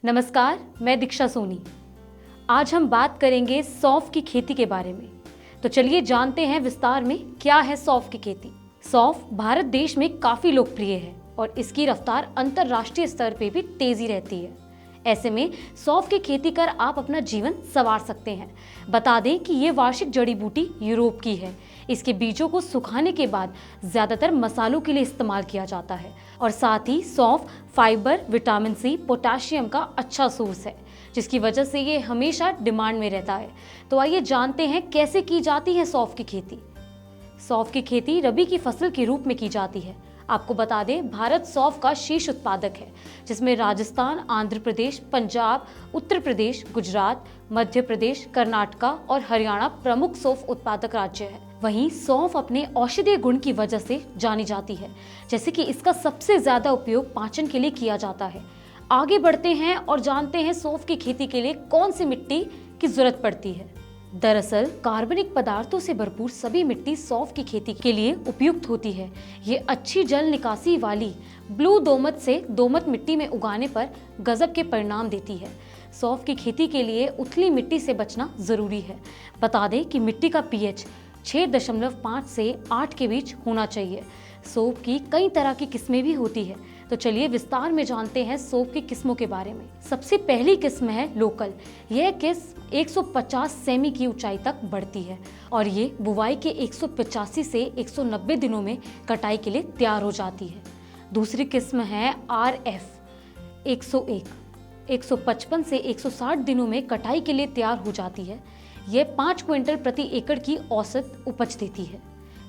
नमस्कार, मैं दीक्षा सोनी। आज हम बात करेंगे सौंफ की खेती के बारे में। तो चलिए जानते हैं विस्तार में क्या है सौंफ की खेती। सौंफ भारत देश में काफी लोकप्रिय है और इसकी रफ्तार अंतर्राष्ट्रीय स्तर पे भी तेजी रहती है। ऐसे में सौंफ की खेती कर आप अपना जीवन संवार सकते हैं। बता दें कि ये वार्षिक जड़ी बूटी यूरोप की है। इसके बीजों को सुखाने के बाद ज्यादातर मसालों के लिए इस्तेमाल किया जाता है और साथ ही सौंफ फाइबर, विटामिन सी, पोटेशियम का अच्छा सोर्स है, जिसकी वजह से ये हमेशा डिमांड में रहता है। तो आइए जानते हैं कैसे की जाती है सौंफ की खेती। सौंफ की खेती रबी की फसल के रूप में की जाती है। आपको बता दें, भारत सौंफ का शीर्ष उत्पादक है, जिसमें राजस्थान, आंध्र प्रदेश, पंजाब, उत्तर प्रदेश, गुजरात, मध्य प्रदेश, कर्नाटका और हरियाणा प्रमुख सौंफ उत्पादक राज्य है। वहीं सौंफ अपने औषधीय गुण की वजह से जानी जाती है, जैसे कि इसका सबसे ज्यादा उपयोग पाचन के लिए किया जाता है। आगे बढ़ते हैं और जानते हैं सौंफ की खेती के लिए कौन सी मिट्टी की जरूरत पड़ती है। दरअसल कार्बनिक पदार्थों से भरपूर सभी मिट्टी सौंफ की खेती के लिए उपयुक्त होती है। ये अच्छी जल निकासी वाली ब्लू दोमट से दोमट मिट्टी में उगाने पर गजब के परिणाम देती है। सौंफ की खेती के लिए उथली मिट्टी से बचना जरूरी है। बता दें कि मिट्टी का पीएच 6.5 से 8 के बीच होना चाहिए। सौंफ की कई तरह की किस्में भी होती है, तो चलिए विस्तार में जानते हैं सौंफ की किस्मों के बारे में। सबसे पहली किस्म है लोकल। यह किस्म 150 सेमी की ऊंचाई तक बढ़ती है और ये बुवाई के 185 से 190 दिनों में कटाई के लिए तैयार हो जाती है। दूसरी किस्म है RF 101, 155 से 160 दिनों में कटाई के लिए तैयार हो जाती है। यह 5 क्विंटल प्रति एकड़ की औसत उपज देती है।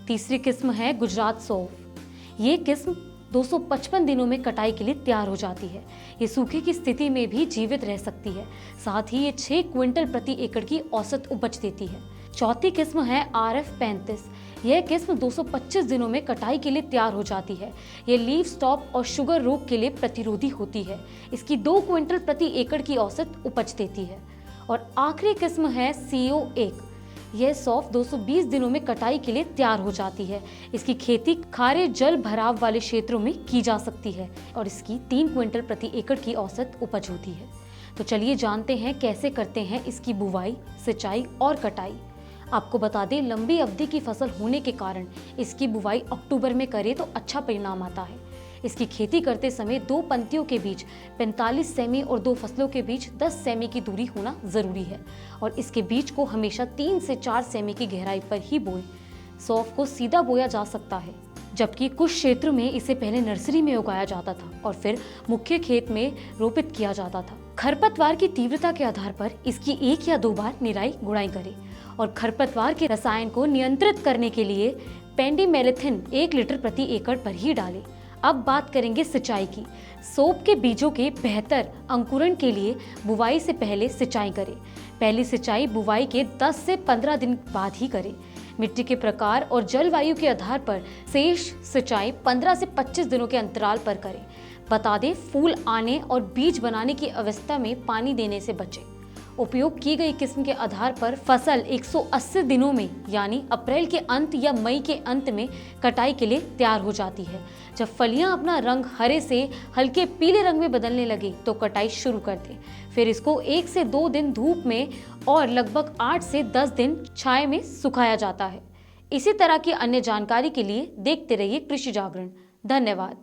तीसरी किस्म है गुजरात सौंफ। ये किस्म 255 दिनों में कटाई के लिए तैयार हो जाती है। ये सूखे की स्थिति में भी जीवित रह सकती है। साथ ही ये 6 क्विंटल प्रति एकड़ की औसत उपज देती है। चौथी किस्म है RF 35। यह किस्म 225 दिनों में कटाई के लिए तैयार हो जाती है। ये लीफ स्टॉप और शुगर रोग के लिए प्रतिरोधी होती है। इसकी 2 क्विंटल प्रति एकड़ की औसत उपज देती है। और आखिरी किस्म है CO1। यह सौंफ 220 दिनों में कटाई के लिए तैयार हो जाती है। इसकी खेती खारे जल भराव वाले क्षेत्रों में की जा सकती है और इसकी 3 क्विंटल प्रति एकड़ की औसत उपज होती है। तो चलिए जानते हैं कैसे करते हैं इसकी बुवाई, सिंचाई और कटाई। आपको बता दें, लंबी अवधि की फसल होने के कारण इसकी बुवाई अक्टूबर में करें तो अच्छा परिणाम आता है। इसकी खेती करते समय 2 पंक्तियों के बीच 45 सेमी और 2 फसलों के बीच 10 सेमी की दूरी होना जरूरी है और इसके बीज को हमेशा 3 से 4 सेमी की गहराई पर ही बोएं। सौंफ को सीधा बोया जा सकता है, जबकि कुछ क्षेत्रों में इसे पहले नर्सरी में उगाया जाता था और फिर मुख्य खेत में रोपित किया जाता था। खरपतवार की तीव्रता के आधार पर इसकी 1 या 2 बार निराई गुड़ाई करें और खरपतवार के रसायन को नियंत्रित करने के लिए पेंडिमेलेथिन 1 लीटर प्रति एकड़ पर ही डालें। अब बात करेंगे सिंचाई की। सौंफ के बीजों के बेहतर अंकुरण के लिए बुवाई से पहले सिंचाई करें। पहली सिंचाई बुवाई के 10 से 15 दिन बाद ही करें। मिट्टी के प्रकार और जलवायु के आधार पर शेष सिंचाई 15 से 25 दिनों के अंतराल पर करें। बता दें, फूल आने और बीज बनाने की अवस्था में पानी देने से बचें। उपयोग की गई किस्म के आधार पर फसल 180 दिनों में यानी अप्रैल के अंत या मई के अंत में कटाई के लिए तैयार हो जाती है। जब फलियां अपना रंग हरे से हल्के पीले रंग में बदलने लगे तो कटाई शुरू कर दें। फिर इसको 1 से 2 दिन धूप में और लगभग 8 से 10 दिन छाया में सुखाया जाता है। इसी तरह की अन्य जानकारी के लिए देखते रहिए कृषि जागरण। धन्यवाद।